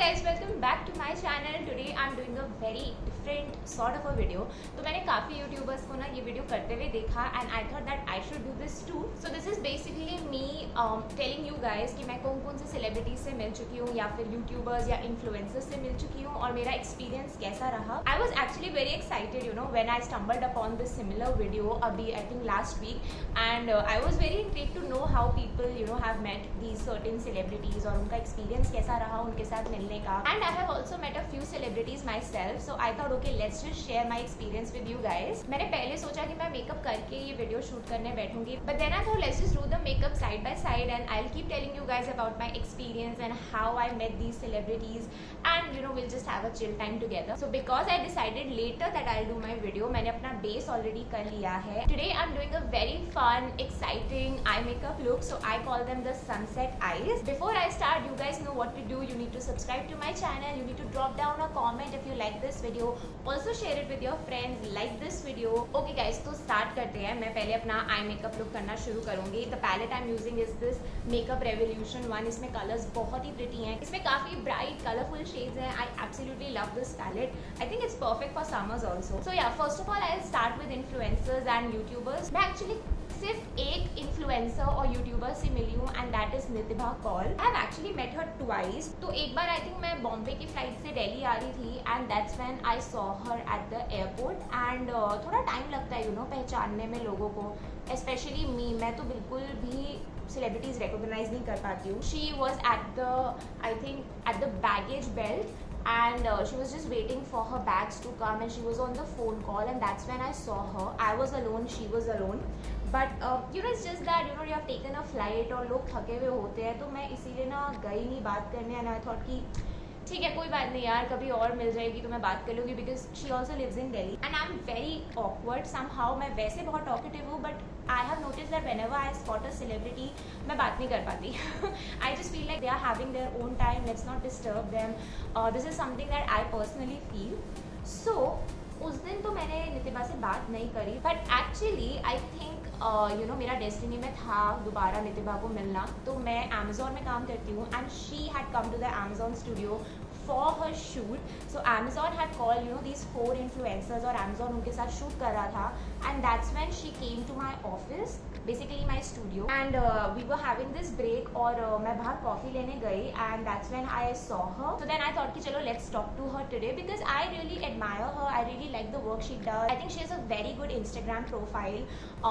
guys, welcome back to my channel. Today I'm doing a very different sort of a video. तो मैंने काफ़ी YouTubers को ना ये वीडियो करते हुए देखा and I thought that I should do this too. So this is basically me telling you guys कि मैं कौन कौन से सेलिब्रिटीज से मिल चुकी हूँ या फिर यूट्यूबर्स या इन्फ्लुएंसर्स से मिल चुकी हूँ और मेरा एक्सपीरियंस कैसा रहा. I was actually very excited, you know, when I stumbled upon this similar video अभी I think last week and I was very intrigued to know how people, you know, have met these certain celebrities और उनका experience कैसा रहा उनके साथ मिलने का. And I have also met a few celebrities myself, so I thought okay, let's just share my experience with you guys. मैंने पहले सोचा कि मैं मेकअप करके ये वीडियो शूट करने बैठूंगी, but then I thought let's just do the makeup side by side and I'll keep telling you guys about my experience and how I met these celebrities and you know we'll just have a chill time together. So because I decided later that I'll do my video, मैंने अपना base already कर लिया है. Today I'm doing a very fun, exciting eye makeup look, so I call them the sunset eyes. Before I start, you guys know what to do. You need to subscribe to my channel. You need to drop down a comment if you like this video. Also share it with your friends. Like this video. Okay guys, तो start करते हैं. मैं पहले अपना eye makeup look करना शुरू करूँगी. The palette I'm using is this Makeup Revolution one. इसमें colors बहुत ही pretty हैं. इसमें काफ़ी bright, colorful shades हैं. I absolutely love this palette. I think it's perfect for summers also. So yeah, first of all I'll start with influencers and YouTubers. मैं actually सिर्फ एक influencer और यूट्यूबर से मिली हूँ and that is Nitibha Kaul. I have actually met her twice. तो एक बार I think मैं बॉम्बे की फ्लाइट से दिल्ली आ रही थी and that's when I saw her at the airport and थोड़ा टाइम लगता है यू नो पहचानने में लोगों को, स्पेशली मी. मैं तो बिल्कुल भी सेलिब्रिटीज रिकॉग्नाइज नहीं कर पाती हूँ. She was at the I think at the baggage belt and she was just waiting for her bags to come and she was on the phone call and that's when I saw her. I was alone, she was alone, but you know it's just that you know you have taken a flight और लोग थके हुए होते हैं तो मैं इसीलिए ना गई नहीं बात करने and I thought कि ठीक है कोई बात नहीं यार, कभी और मिल जाएगी तो मैं बात कर लूँगी because she also lives in Delhi and I am very awkward somehow. मैं वैसे बहुत टॉकेटिव हूँ but I have notice that whenever I spot a celebrity मैं बात नहीं कर पाती. I just feel like they are having their own time, let's not disturb them. This is something that I personally feel. So उस दिन तो मैंने नितिभा से बात नहीं करी but actually I think you know मेरा डेस्टिनी में था दोबारा नितिभा को मिलना. तो मैं अमेजोन में काम करती हूँ and she had come to the Amazon studio for her shoot. So Amazon had called you know these 4 influencers और Amazon उनके साथ shoot कर रहा था and that's when she came to my office, basically my studio and we were having this break और मैं बाहर coffee लेने गई and that's when I saw her. So then I thought कि चलो let's talk to her today because I really admire her. I really like the work she does. I think she has a very good Instagram profile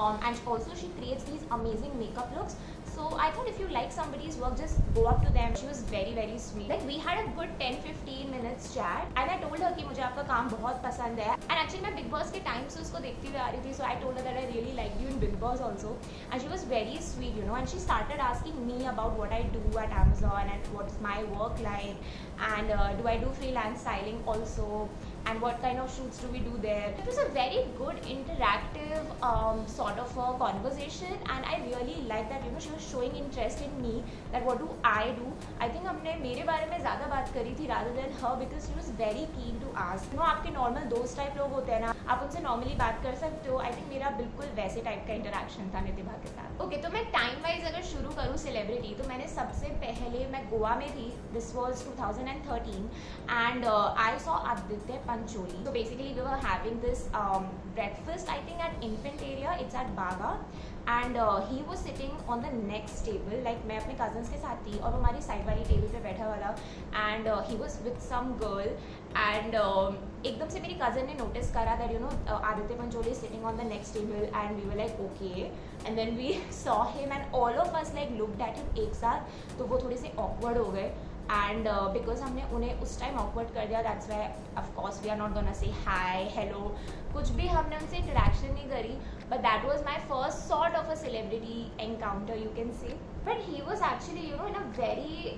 and also she creates these amazing makeup looks. So I thought if you like somebody's work, just go up to them. She was very very sweet. Like we had a good 10-15 minutes chat and I told her कि मुझे आपका काम बहुत पसंद है and actually मैं Big Boss के time से उसको देखती हुई आ रही थी. So I told her that I really liked you in Big Boss also and she was very sweet you know and she started asking me about what I do at Amazon and what's my work like and do I do freelance styling also and what kind of shoots do we do there. It was a very good interactive sort of a conversation and I really like that you know she was showing interest in me that what do I do. I think हमने मेरे बारे में ज़्यादा बात करी थी rather than her because she was very keen to ask. You know आपके normal दोस्त टाइप लोग होते हैं ना, आप उनसे नॉर्मली बात कर सकते हो. आई थिंक मेरा बिल्कुल वैसे टाइप का इंटरेक्शन था नितिभा के साथ. ओके तो मैं टाइम वाइज अगर शुरू करूँ सेलिब्रिटी तो मैंने सबसे पहले मैं गोवा में थी. This was 2013 and I saw Aditya Pancholi. So basically we were having this breakfast I think at Infant area, it's at Baga and he was sitting on the next table. Like मैं अपने cousins के साथ थी और वो हमारी साइड वाली table पे बैठा हुआ था and he was with some girl and एकदम से मेरी cousin ने notice करा that you know Aditya Pancholi is sitting on the next table and we were like okay and then we saw him and all of us like looked at him एक साथ. तो वो थोड़े से awkward हो गए and because हमने उन्हें उस टाइम awkward कर दिया that's why of course we are not gonna say hi hello कुछ भी हमने उनसे interaction नहीं करी but that was my first sort of a celebrity encounter you can say. But he was actually you know in a very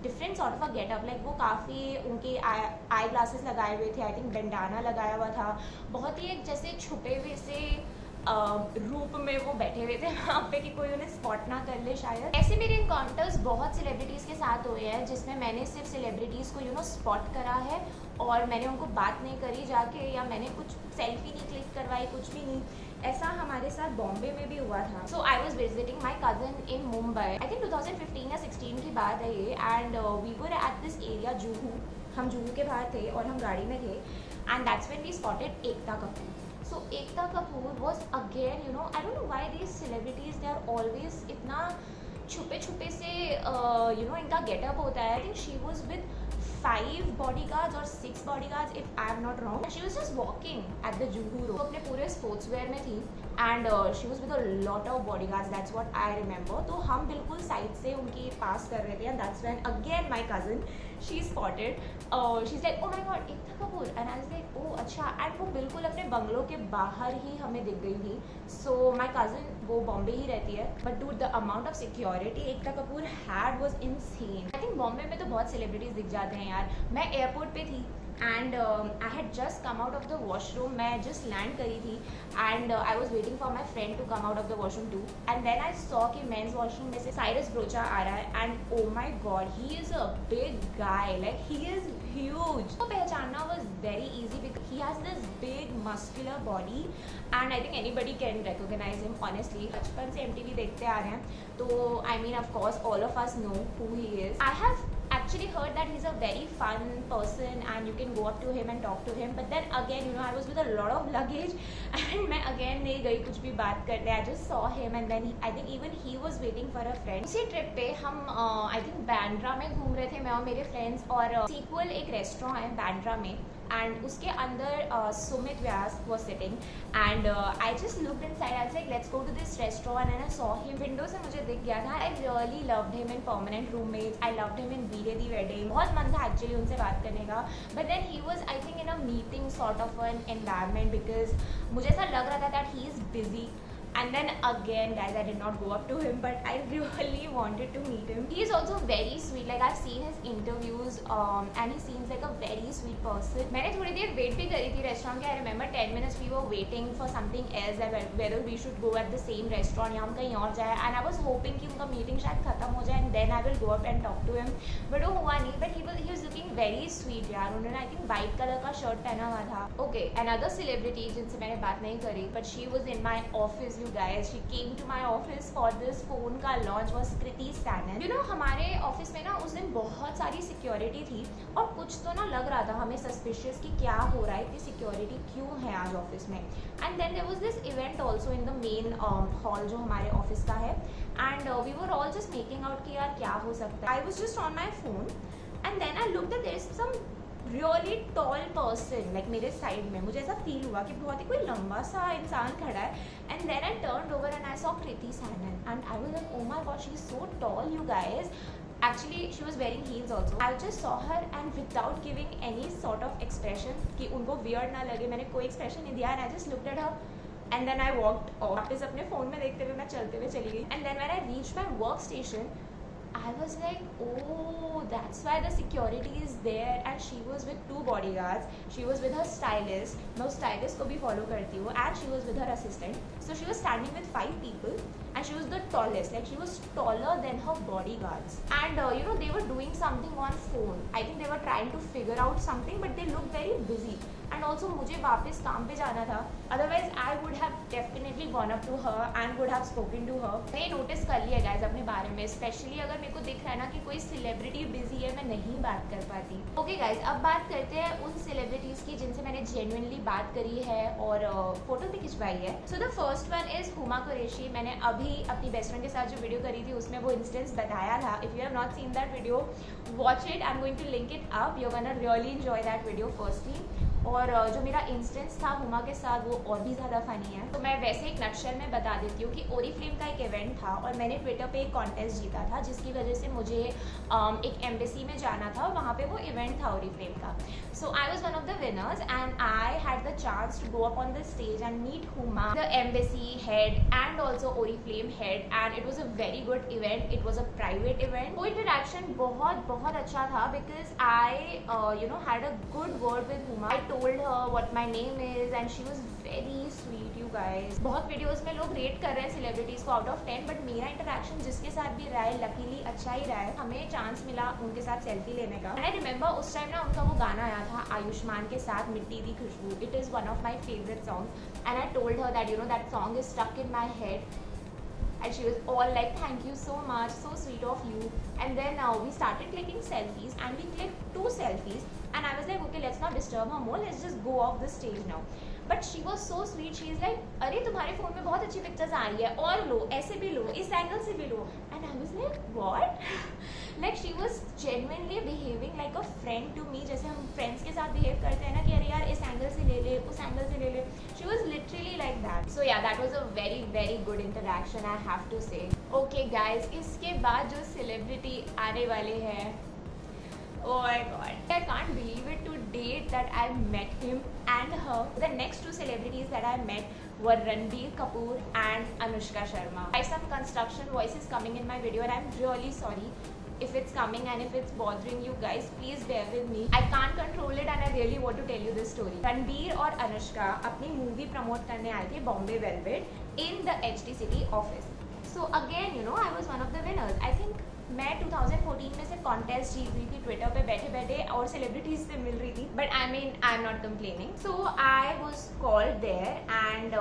different sort of a get up. Like वो काफ़ी उनके eye glasses लगाए हुए थे. I think bandana लगाया हुआ था. बहुत ही एक जैसे छुपे हुए से रूप में वो बैठे हुए थे वहाँ पे कि कोई उन्हें स्पॉट ना कर ले शायद. ऐसे मेरे इनकाउंटर्स बहुत सेलिब्रिटीज़ के साथ हुए हैं जिसमें मैंने सिर्फ सेलिब्रिटीज़ को यू नो स्पॉट करा है और मैंने उनको बात नहीं करी जाके या मैंने कुछ सेल्फी नहीं क्लिक करवाई, कुछ भी नहीं. ऐसा हमारे साथ बॉम्बे में भी हुआ था. So I was visiting my cousin in Mumbai. I think 2015 या 16 की बात है ये. And we were at this area Juhu. हम जुहू के बाहर थे और हम गाड़ी में थे. And that's when we spotted Ekta Kapoor. So Ekta Kapoor was again, you know, I don't know why these celebrities, they are always इतना छुपे छुपे से you know इनका गेटअप होता है. I think she was with 5 bodyguards or 6 bodyguards if I am not wrong. And she was just walking at the Juhu Road. वो अपने पूरे स्पोर्ट्स वेयर में थी. And she was with a lot of bodyguards. That's what I remember. तो हम बिल्कुल side से उनकी पास कर रहे थे. And that's when again my cousin, she spotted. She's like, oh my god, Ekta Kapoor. And I was like, oh अच्छा. And वो बिल्कुल अपने बंगलों के बाहर ही हमें दिख गई थी. So my cousin वो बॉम्बे ही रहती है. But dude, the amount of security Ekta Kapoor had was insane. I think Bombay में तो बहुत सेलिब्रिटीज दिख जाते हैं यार. मैं एयरपोर्ट पे थी. And I had just come out of the washroom. मैं जस्ट लैंड करी थी. And I was waiting for my friend to come out of the washroom too. And then I saw कि मेन्स वॉशरूम में से साइरस ब्रोचा आ रहा है. And oh my god, he is a big guy. Like he is huge. तो पहचानना was very easy because he has this big muscular body. And I think anybody can recognise him honestly. बचपन से MTV देखते आ रहे हैं तो I mean of course all of us know who he is. I have actually heard that he's a very fun person and you can go up to him and talk to him, but then again, you know, I was with a lot of luggage and मैं again नहीं गई कुछ भी बात करने. I just saw him and then I think even he was waiting for a friend. उसी trip पे हम I think बैंड्रा में घूम रहे थे, मैं और मेरे फ्रेंड्स. और सीक्वल एक रेस्टोरेंट है बैंड्रा में एंड उसके अंदर सुमित व्यास was sitting and I just looked inside. I was like, let's go to this restaurant and I saw him. Window से मुझे दिख गया था. I really loved him in Permanent Roommates. I loved him in Veere the wedding. बहुत मन था actually उनसे बात करने का. But then he was I think in a meeting sort of an environment because मुझे ऐसा लग रहा था that he is busy. And then again, guys, I did not go up to him, but I really wanted to meet him. He is also very sweet. Like I've seen his interviews, and he seems like a very sweet person. मैंने थोड़ी देर wait भी करी थी restaurant के. I remember 10 minutes we were waiting for something else, whether we should go at the same restaurant या हम कहीं और जाए. And I was hoping कि उनका meeting शायद खत्म हो जाए and then I will go up and talk to him. But वो हुआ नहीं. But he was looking very sweet यार. उन्होंने I think white color का shirt पहना हुआ था. Okay, another celebrity जिनसे मैंने बात नहीं करी, but she was in my office. Guys, she came to my office for this phone का launch was Kriti Sanon. You know, हमारे ऑफिस में ना उस दिन बहुत सारी सिक्योरिटी थी और कुछ तो ना लग रहा था हमें सस्पिशियस कि क्या हो रहा है, इतनी सिक्योरिटी क्यों है आज ऑफिस में. And then there was this event also in the main hall जो हमारे ऑफिस का है. And we were all just making out कि यार क्या हो सकता है. I was just on my phone and then I looked that there is some really tall person like मेरे साइड में. मुझे ऐसा फील हुआ कि बहुत ही कोई लंबा सा इंसान खड़ा है. And then I turned over and I saw Kriti Sanon and I was like, oh my god, she is so tall you guys. Actually, she was wearing heels also. I just saw her and without giving any sort of expression कि उनको weird ना लगे, मैंने कोई expression नहीं दिया. And I just looked at her and then I walked off. वापस अपने फ़ोन में देखते हुए मैं चलते हुए चली गई. And then when I reached my workstation, I was like, oh, that's why the security is there. And she was with 2 bodyguards. She was with her stylist. मैं उस stylist को भी follow करती हूँ. And she was with her assistant. So she was standing with 5 people. And she was the tallest. Like she was taller than her bodyguards. And you know, they were doing something on phone. I think they were trying to figure out something, but they looked very busy. And also मुझे वापस काम पे जाना था. Otherwise, I would have definitely gone up to her and would have spoken to her. मैं notice कर लिया guys अपने बारे में, स्पेशली अगर मेरे को दिख रहा है ना कि कोई सेलिब्रिटी बिजी है, मैं नहीं बात कर पाती. ओके गाइज, अब बात करते हैं उन सेलिब्रिटीज़ की जिनसे मैंने जेन्युइनली बात करी है और फोटो भी खिंचवाई है. So the first one is Huma Qureshi. मैंने अभी अपनी बेस्ट फ्रेंड के साथ जो वीडियो करी थी उसमें वो इंस्टेंस बताया था. If you have not seen that video, watch it. I am going to link it up. You gonna really enjoy that video firstly. और जो मेरा इंस्टेंस था हुमा के साथ वो और भी ज़्यादा फनी है. तो मैं वैसे एक नक्शल में बता देती हूँ कि ओरीफ्लेम का एक इवेंट था और मैंने ट्विटर पे एक कॉन्टेस्ट जीता था जिसकी वजह से मुझे एक एम्बेसी में जाना था. वहाँ पे वो इवेंट था ओरीफ्लेम का. So I was one of the winners and I had the chance to go up on the stage and meet Huma, the embassy head and also Oriflame head. And it was a very good event. It was a private event. वो interaction बहुत बहुत अच्छा था because I you know had a good word with Huma. I told her what my name is and she was very sweet, you guys. बहुत videos में लोग rate कर रहे हैं सेलिब्रिटीज को आउट ऑफ 10, बट मेरा इंटरेक्शन जिसके साथ भी रहा है लकीली अच्छा ही रहा है. हमें चांस मिला उनके साथ सेल्फी लेने का. आई रिमेंबर उस टाइम ना उनका वो गाना आया था आयुष्मान के साथ, Mitti Di Khushboo. It is one of my favourite song and I told her that you know that song is stuck in my head. And she was all like, thank you so much, so sweet of you. And then we started clicking selfies and we clicked 2 selfies and I was like, okay, let's not disturb her more, let's just go off the stage now. But she was so sweet. She is like, अरे तुम्हारे phone में बहुत अच्छी pictures आ रही है और लो, ऐसे भी लो, इस एंगल से भी लो. And I was like, what? Like she was genuinely behaving like a friend to me, जैसे हम friends के साथ behave करते हैं ना कि अरे यार इस एंगल से ले ले, उस एंगल से ले ले. She was literally like that. So yeah, that was a very very good interaction, I have to say. Okay guys, इसके बाद जो celebrity आने वाले हैं, oh my god, I can't believe it to date that I met him and her. The next 2 celebrities that I met were Ranbir Kapoor and Anushka Sharma. I have some construction voices coming in my video and I'm really sorry if it's coming and if it's bothering you guys. Please bear with me. I can't control it and I really want to tell you this story. Ranbir और Anushka अपनी movie promote करने आए थे Bombay Velvet in the HT City office. So again, you know, I was one of the winners. I think मैं 2014 में से contest जीत रही थी ट्विटर पे बैठे बैठे और सेलिब्रिटीज से मिल रही थी. But I mean I am not complaining. So I was called there and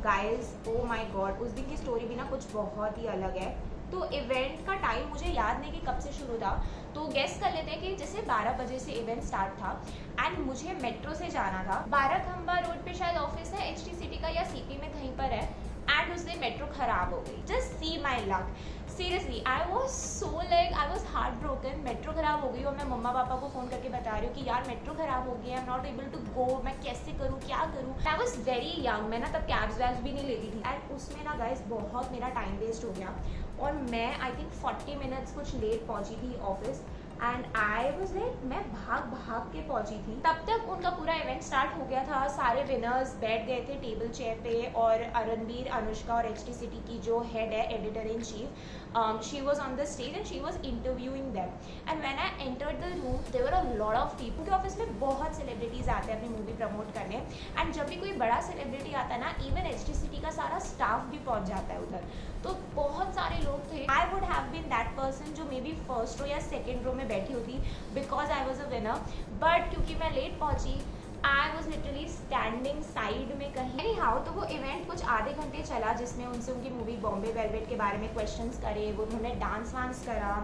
guys oh my god, उस दिन की स्टोरी भी ना कुछ बहुत ही अलग है. तो इवेंट का टाइम मुझे याद नहीं कि कब से शुरू था, तो गेस कर लेते हैं कि जैसे 12 बजे से इवेंट स्टार्ट था एंड मुझे मेट्रो से जाना था. 12 खंबा रोड पे शायद ऑफिस है HT सिटी का या CP में कहीं पर है. एंड उस दिन मेट्रो खराब हो गई. Just see my luck. Seriously I was so like I was heart broken. Metro खराब हो गई और मैं मम्मा पापा को फ़ोन करके बता रही हूँ कि यार मेट्रो खराब हो गई, I am not able to go, मैं कैसे करूँ, क्या करूँ. आई वॉज वेरी यंग, मैं ना तब कैब्स वैब्स भी नहीं लेती थी. एंड उसमें ना गाइस बहुत मेरा टाइम वेस्ट हो गया और मैं आई थिंक 40 मिनट्स कुछ लेट पहुँची थी office. And I was like, मैं भाग भाग के पहुंची थी. तब तक उनका पूरा इवेंट स्टार्ट हो गया था. सारे विनर्स बैठ गए थे टेबल चेयर पे और रणबीर, अनुष्का और HT सिटी की जो हेड है, editor in chief, she was on the stage and she was interviewing them. And when I entered the room there were a lot of people. उनके ऑफिस में बहुत celebrities आते हैं अपनी मूवी प्रमोट करने. एंड जब भी कोई बड़ा सेलिब्रिटी आता है ना, इवन HT सिटी का सारा स्टाफ भी पहुंच जाता है उधर. तो बहुत सारे लोग थे. I would have been that person जो मे बी फर्स्ट रो या सेकेंड रो में बैठी होती because I was a winner. But क्योंकि मैं लेट पहुंची, I was literally standing side में कहीं. एनी हाउ, तो वो इवेंट कुछ आधे घंटे चला जिसमें उनसे उनकी मूवी बॉम्बे वेलवेट के बारे में क्वेश्चंस करे, वो उन्होंने डांस वांस करा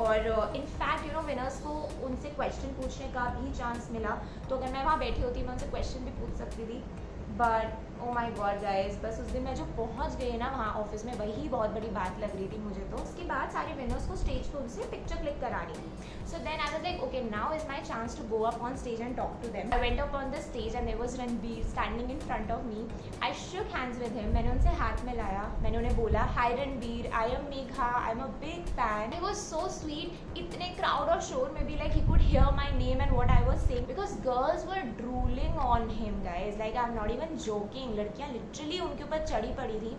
और इनफैक्ट यू नो विनर्स को उनसे क्वेश्चन पूछने का भी चांस मिला. तो अगर मैं वहाँ बैठी होती मैं उनसे क्वेश्चन भी पूछ सकती थी. But oh my god guys, बस उस दिन मैं जो पहुंच गई ना वहाँ ऑफिस में, वही बहुत बड़ी बात लग रही थी मुझे. तो उसके बाद सारे विनर्स को स्टेज पर उनसे पिक्चर क्लिक करानी थी. So then I was like okay, now is my chance to go up on stage and talk to them. I went up on the stage and there was Ranbir standing in front of me. I shook hands with him. मैंने उनसे हाथ मिलाया. मैंने उन्हें बोला, hi Ranbir, I am Megha, I am a big fan. He was so sweet. इतने crowd और शोर में भी like he could hear my name and what I was saying because girls were drooling on him guys. Like I am not even joking. लड़कियाँ literally उनके ऊपर चढ़ी पड़ी थी.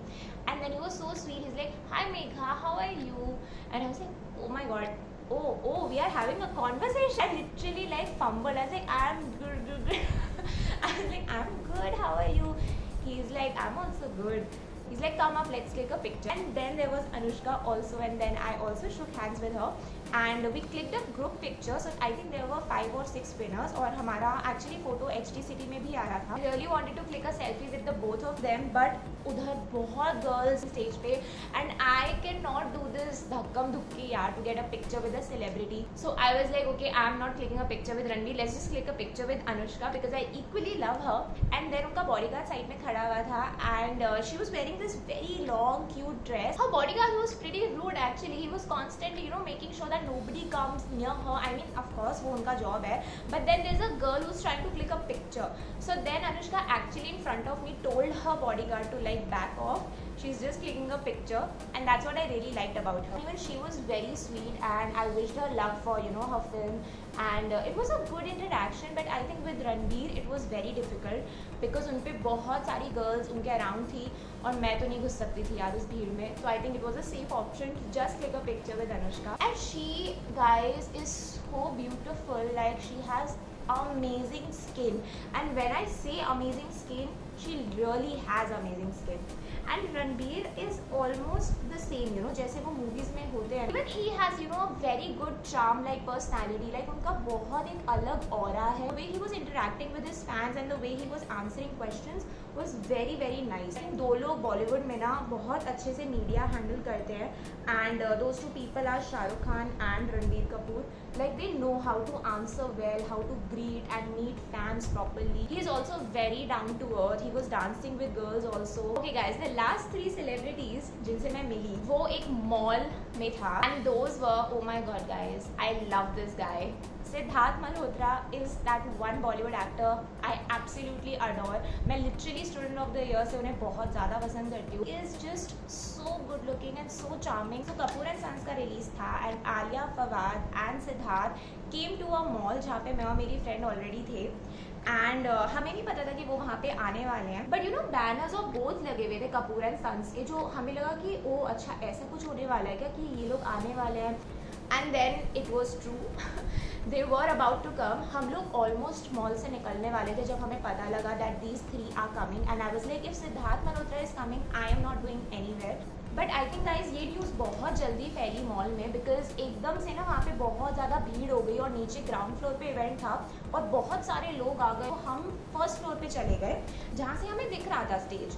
And then he was so sweet. He is like, hi Megha, how are you? And I was like, oh my god, oh, we are having a conversation. I literally like fumbled. I was like, I'm good. I was like, I'm good, how are you? He's like, I'm also good. He's like, come up, let's click a picture. And then there was Anushka also, and then I also shook hands with her and we clicked a group picture. So I think there were 5 or 6 winners और हमारा actually photo HT City में भी आया था. I really wanted to click a selfie with the both of them, but उधर बहुत girls stage पे and I cannot do this धक्कम धुक्की यार to get a picture with a celebrity. So I was like, okay, I'm not clicking a picture with Ranbir. Let's just click a picture with Anushka because I equally love her. And then उनका bodyguard side में खड़ा हुआ था and she was wearing this very long cute dress. Her bodyguard was pretty rude actually. He was constantly, you know, making sure that nobody comes near her. I mean, of course, वो उनका job है. But then there's a girl who's trying to click a picture. So then Anushka actually in front of me told her bodyguard to like back off. She's just clicking a picture, and that's what I really liked about her. Even she was very sweet, and I wished her luck for, you know, her film. And it was a good interaction, but I think with Ranbir it was very difficult because उन पे बहुत सारी girls उनके around थी और मैं तो नहीं घुस सकती थी यार उस भीड़ में. So I think it was a safe option to just click a picture with Anushka. And she, guys, is so beautiful. Like she has amazing skin, and when I say amazing skin, she really has amazing skin. And Ranbir is almost the same, you know, जैसे वो movies में होते हैं. Even he has, you know, a very good charm like personality. Like उनका बहुत एक अलग aura है. The way he was interacting with his fans and the way he was answering questions was very very nice. इन दो लोग बॉलीवुड में ना बहुत अच्छे से मीडिया हैंडल करते हैं. And those two people are Shahrukh Khan and Ranbir Kapoor. Like they know how to answer well, how to greet and meet fans properly. He is also very down to earth. He was dancing with girls also. Okay guys, the last 3 celebrities जिनसे मैं मिली वो एक mall में था, and those were, oh my god guys, I love this guy. Siddharth Malhotra is that one Bollywood actor I absolutely adore. मैं literally student of the year से उन्हें बहुत ज़्यादा पसंद करती हूँ. He is just so good looking and so charming. So Kapoor and Sons का release था and Alia, Fawad and Siddharth came to a mall जहाँ पे मैं और मेरी friend already थे. एंड हमें नहीं पता था कि वो वहाँ पे आने वाले हैं, बट यू नो बैनर्स और बोथ लगे हुए थे कपूर एंड सन्स के, जो हमें लगा कि ओ अच्छा ऐसा कुछ होने वाला है क्या कि ये लोग आने वाले हैं. And then it was true, they were about to come. हम लोग ऑलमोस्ट मॉल से निकलने वाले थे जब हमें पता लगा that these 3 are coming, and I was like if Siddharth Malhotra is coming I am not going anywhere. But I think guys ये न्यूज़ बहुत जल्दी फैली मॉल में, बिकॉज एकदम से ना वहाँ पे बहुत ज़्यादा भीड़ हो गई और नीचे ग्राउंड फ्लोर पे इवेंट था और बहुत सारे लोग आ गए. तो हम फर्स्ट फ्लोर पे चले गए जहाँ से हमें दिख रहा था stage.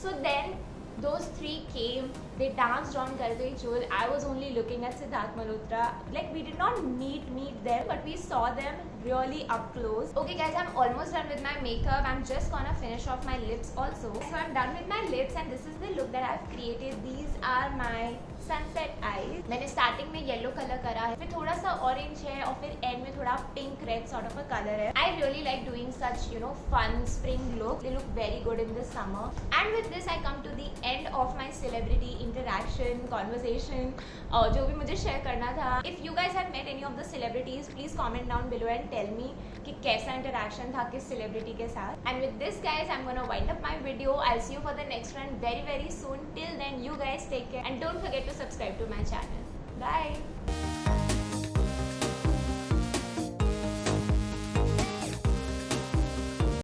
So then those 3 came, they danced on Karve Chul. I was only looking at Siddharth Malhotra. Like we did not meet them, but we saw them really up close. Okay guys, I'm almost done with my makeup. I'm just gonna finish off my lips also. So I'm done with my lips and this is the look that I've created. These are my sunset eyes. मैंने starting में yellow colour करा है, फिर थोड़ा सा orange है और फिर एंड में थोड़ा pink red sort of a colour है. I really like doing such you know fun spring look. They look very good in this summer. And with this I come to the end of my celebrity interaction conversation जो भी मुझे share करना था. If you guys have met any of the celebrities please comment down below and tell me कि कैसा interaction था किस celebrity के साथ. And with this guys I am gonna wind up my video. I see you for the next one very very soon. Till then you guys take care and don't forget to subscribe to my channel. Bye.